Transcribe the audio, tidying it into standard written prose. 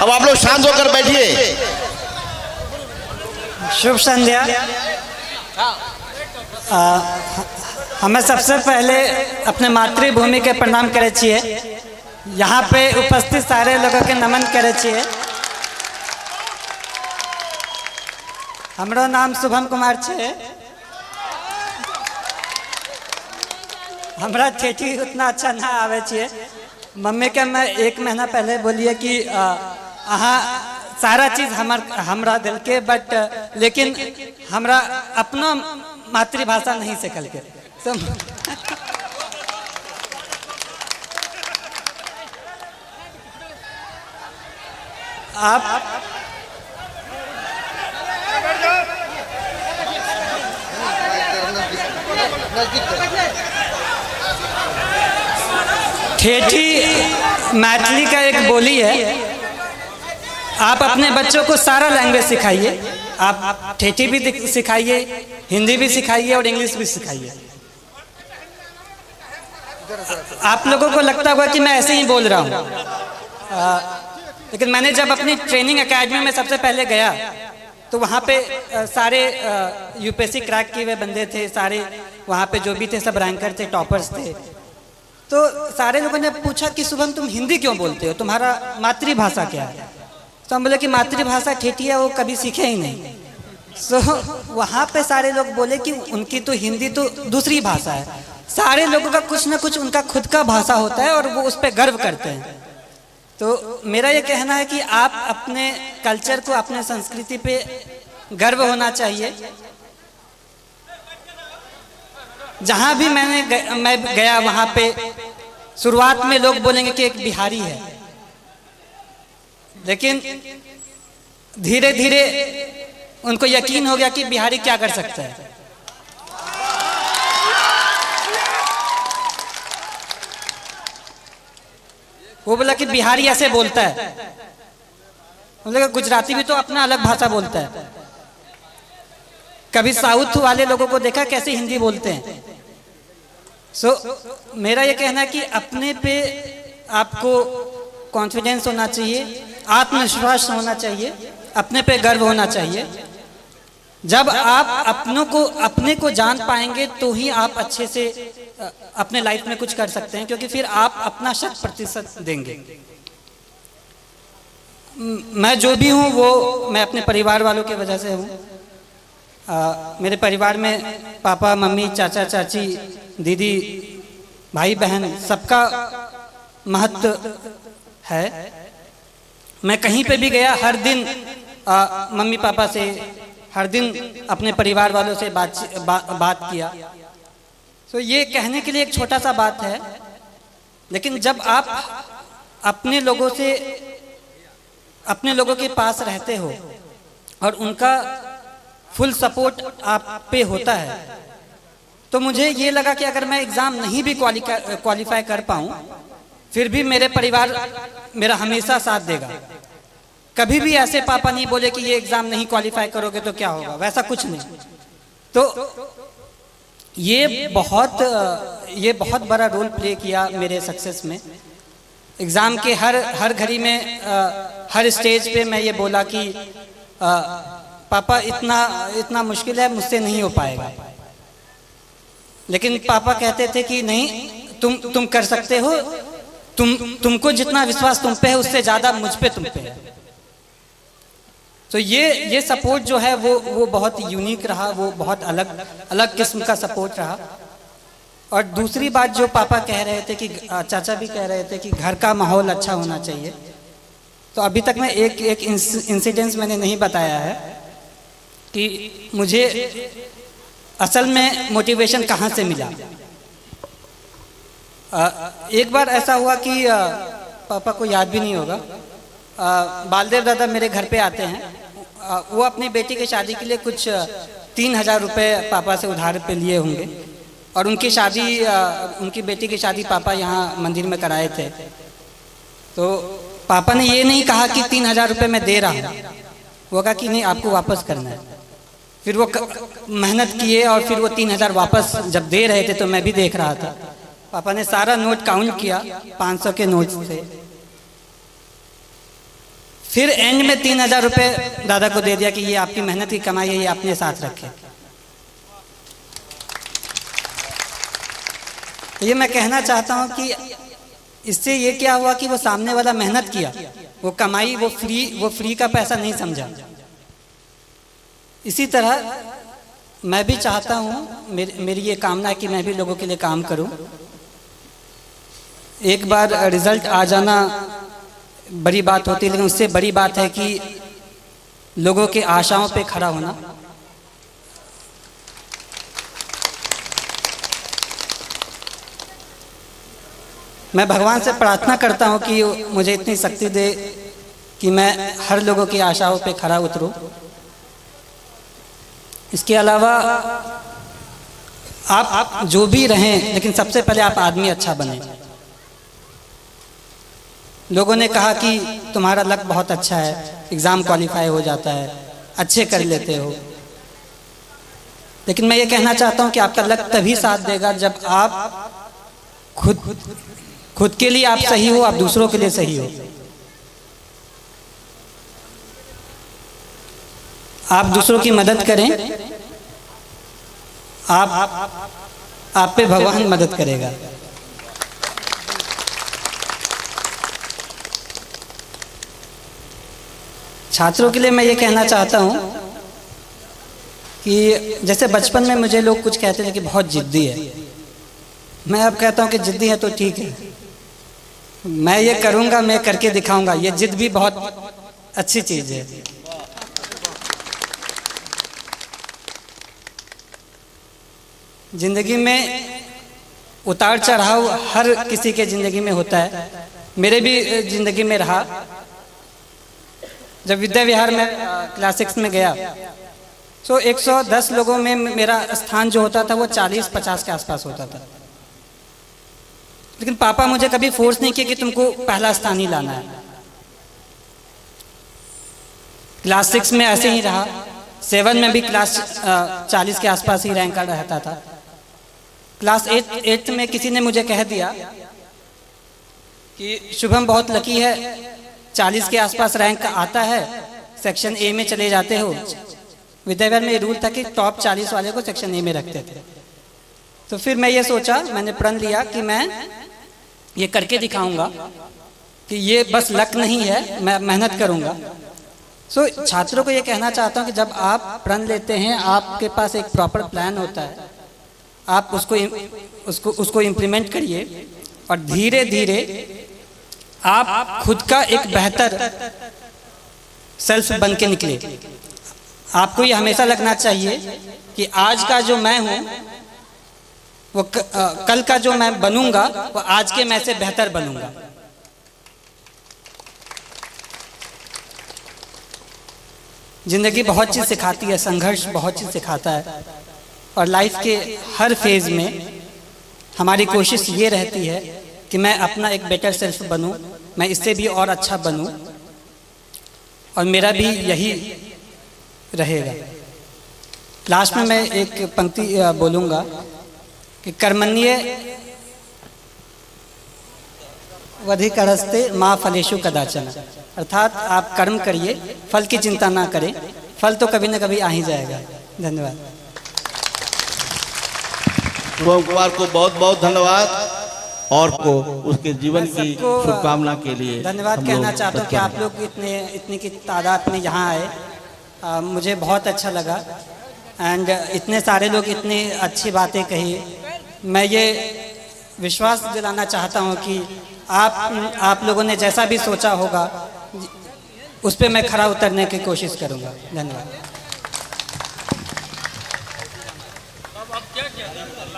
अब आप लोग शांत होकर बैठिए। शुभ संध्या। हमें सबसे पहले अपने मातृभूमि के प्रणाम करे छिए। यहाँ पे उपस्थित सारे लोगों के नमन करे छिए। हमरो नाम शुभम कुमार छे। हमरा ठेठी उतना अच्छा ना आवे छे। मम्मी के मैं 1 महीना पहले बोलिए कि अहाँ सारा चीज हमरा दिल के, बट लेकिन हमरा अपना मातृभाषा नहीं सिखल के। आप ठेठी मैथिली का एक बोली है। आप अपने बच्चों को सारा लैंग्वेज सिखाइए। आप ठेठी भी सिखाइए, हिंदी भी सिखाइए और इंग्लिश भी सिखाइए। आप लोगों को लगता होगा कि मैं ऐसे ही बोल रहा हूँ, लेकिन मैंने जब अपनी ट्रेनिंग एकेडमी में सबसे पहले गया तो वहाँ पे सारे यूपीएससी क्रैक किए हुए बंदे थे। सारे वहाँ पे जो भी थे सब रैंकर थे, टॉपर्स थे। तो सारे लोगों ने पूछा कि शुभम तुम हिंदी क्यों बोलते हो, तुम्हारा मातृभाषा क्या है? तो हम बोले कि मातृभाषा ठेठी है, वो कभी सीखे ही नहीं। सो वहाँ पे सारे लोग बोले कि उनकी तो हिंदी तो दूसरी भाषा है। सारे लोगों का कुछ ना कुछ उनका खुद का भाषा होता है और वो उस पर गर्व करते हैं। तो मेरा ये कहना है कि आप अपने कल्चर को, अपने संस्कृति पे गर्व होना चाहिए। जहाँ भी मैं गया वहाँ पे शुरुआत में लोग बोलेंगे कि एक बिहारी है, लेकिन धीरे धीरे उनको यकीन हो गया कि बिहारी क्या कर सकता है। वो बोला कि बिहारी ऐसे बोलता है। बोला गुजराती भी तो अपना अलग भाषा बोलता है। कभी साउथ वाले लोगों को देखा कैसे हिंदी बोलते हैं। मेरा ये कहना है कि अपने पे आपको कॉन्फिडेंस होना चाहिए, आत्मविश्वास होना चाहिए, अपने पे गर्व होना चाहिए। जब आप अपने को जान पाएंगे तो ही आप अच्छे से अपने लाइफ में कुछ कर सकते हैं, क्योंकि फिर आप अपना 100% देंगे। मैं जो भी हूँ वो मैं अपने परिवार वालों की वजह से हूँ। मेरे परिवार में पापा, मम्मी, चाचा, चाची, दीदी, भाई, बहन, सबका महत्व है। मैं कहीं पे भी गया, हर दिन मम्मी पापा से, हर दिन अपने परिवार वालों से बात किया। तो ये कहने के लिए एक छोटा सा बात है, लेकिन जब आप अपने लोगों के पास रहते हो और उनका फुल सपोर्ट आप पे होता है, तो मुझे ये लगा कि अगर मैं एग्ज़ाम नहीं भी क्वालिफाई कर पाऊँ, फिर भी मेरे परिवार मेरा हमेशा साथ देगा। कभी भी ऐसे पापा नहीं बोले कि ये एग्ज़ाम नहीं क्वालिफाई करोगे तो क्या होगा, वैसा कुछ नहीं। तो ये बहुत बड़ा रोल प्ले किया मेरे सक्सेस में। एग्ज़ाम के हर घड़ी में, हर स्टेज पे मैं ये बोला कि पापा इतना मुश्किल है, मुझसे नहीं हो पाएगा। लेकिन पापा कहते थे कि नहीं, तुम कर सकते हो, तुमको जितना विश्वास तुम पे है उससे ज़्यादा मुझ पे तुम पे है। तो ये सपोर्ट जो है वो बहुत यूनिक रहा, वो बहुत अलग किस्म का सपोर्ट रहा। और दूसरी बात जो पापा कह रहे थे कि चाचा भी कह रहे थे कि घर का माहौल अच्छा होना चाहिए। तो अभी तक मैं एक इंसिडेंस मैंने नहीं बताया है कि मुझे असल में मोटिवेशन कहाँ से मिला। एक बार ऐसा हुआ कि पापा को याद भी नहीं होगा, बालदेव दादा मेरे घर पे आते हैं। वो अपनी बेटी की शादी के लिए कुछ 3000 रुपये पापा से उधार पे लिए होंगे, और उनकी बेटी की शादी पापा यहाँ मंदिर में कराए थे। तो पापा ने ये नहीं कहा कि 3000 रुपये मैं दे रहा हूँ, वो कहा कि नहीं, आपको वापस करना है। फिर वो मेहनत किए और फिर वो 3000 वापस जब दे रहे थे तो मैं भी देख रहा था। पापा ने सारा नोट काउंट किया, 500 के नोट थे। फिर एंड में 3,000 रुपये दादा को दे दिया कि ये आपकी मेहनत की कमाई है, ये अपने साथ रखें। ये मैं कहना चाहता हूँ कि इससे ये क्या हुआ कि वो सामने वाला मेहनत किया, वो कमाई, वो फ्री का पैसा नहीं समझा। इसी तरह मैं भी चाहता हूँ, मेरी ये कामना है कि मैं भी लोगों के लिए काम करूँ। एक बार रिजल्ट आ जाना बड़ी बात होती है, लेकिन उससे बड़ी बात है कि लोगों के आशाओं पे खड़ा होना। मैं भगवान से प्रार्थना करता हूँ कि मुझे इतनी शक्ति दे कि मैं हर लोगों की आशाओं पे खड़ा उतरूँ। इसके अलावा आप जो भी रहें, लेकिन सबसे पहले आप आदमी अच्छा बने। लोगों ने कहा कि तुम्हारा लक बहुत अच्छा है, एग्ज़ाम क्वालिफाई हो जाता है, अच्छे कर लेते हो, लेकिन मैं ये कहना चाहता हूँ कि आपका लक तभी साथ देगा जब आप खुद के लिए आप सही हो, आप दूसरों के लिए सही हो। आप दूसरों की मदद करें, आप पे भगवान मदद करेगा। छात्रों के लिए मैं ये कहना चाहता हूँ कि जैसे बचपन में मुझे लोग कुछ कहते थे कि बहुत जिद्दी है, मैं अब कहता हूँ कि जिद्दी है तो ठीक है, मैं ये करूँगा, मैं करके दिखाऊंगा। ये जिद भी बहुत अच्छी चीज़ है। जिंदगी में उतार चढ़ाव हर किसी के ज़िंदगी में होता है, मेरे भी ज़िंदगी में रहा। जब विद्या विहार में क्लास 6 में गया तो 110 लोगों में मेरा स्थान जो होता था वो 40-50 के आसपास होता था, लेकिन पापा मुझे कभी फोर्स नहीं किया कि तुमको पहला स्थान ही लाना है। क्लास 6 में ऐसे ही रहा, 7 में भी क्लास 40 के आसपास ही रैंक रहता था। क्लास 8 में किसी ने मुझे कह दिया कि शुभम बहुत लकी है, 40 के आसपास रैंक आता है, सेक्शन ए में चले जाते हो। विद्याविहार में ये रूल था कि टॉप 40 वाले को सेक्शन ए में रखते थे। तो फिर मैं ये सोचा, मैंने प्रण लिया कि मैं ये करके दिखाऊंगा कि ये बस लक नहीं है, मैं मेहनत करूंगा। सो छात्रों को ये कहना चाहता हूँ कि जब आप प्रण लेते हैं, आपके पास एक प्रॉपर प्लान होता है, आप उसको इम्प्लीमेंट करिए और धीरे धीरे आप खुद का एक बेहतर सेल्फ बन के निकले। आपको ये हमेशा लगना चाहिए कि आज का जो मैं हूँ वो कल का जो मैं बनूंगा वो आज के मैं से बेहतर बनूंगा। जिंदगी बहुत चीज़ सिखाती है, संघर्ष बहुत चीज़ सिखाता है, और लाइफ के हर फेज में हमारी कोशिश ये रहती है कि मैं अपना एक बेटर सेल्फ बनूं, मैं इससे भी और अच्छा बनूं, और मेरा भी यही रहेगा। लास्ट में मैं एक पंक्ति बोलूँगा कि कर्मण्ये वधिकरस्ते माँ फलेषु कदाचन, अर्थात आप कर्म करिए, फल की चिंता ना करें, फल तो कभी ना कभी आ ही जाएगा। धन्यवाद। शुभम कुमार को बहुत बहुत धन्यवाद और को उसके जीवन की शुभकामना के लिए धन्यवाद कहना चाहता हूँ कि आप लोग इतनी की तादाद में यहाँ आए, मुझे बहुत अच्छा लगा। एंड इतने सारे लोग इतनी अच्छी बातें कही। मैं ये विश्वास दिलाना चाहता हूँ कि आप लोगों ने जैसा भी सोचा होगा उस पर मैं खरा उतरने की कोशिश करूँगा। धन्यवाद।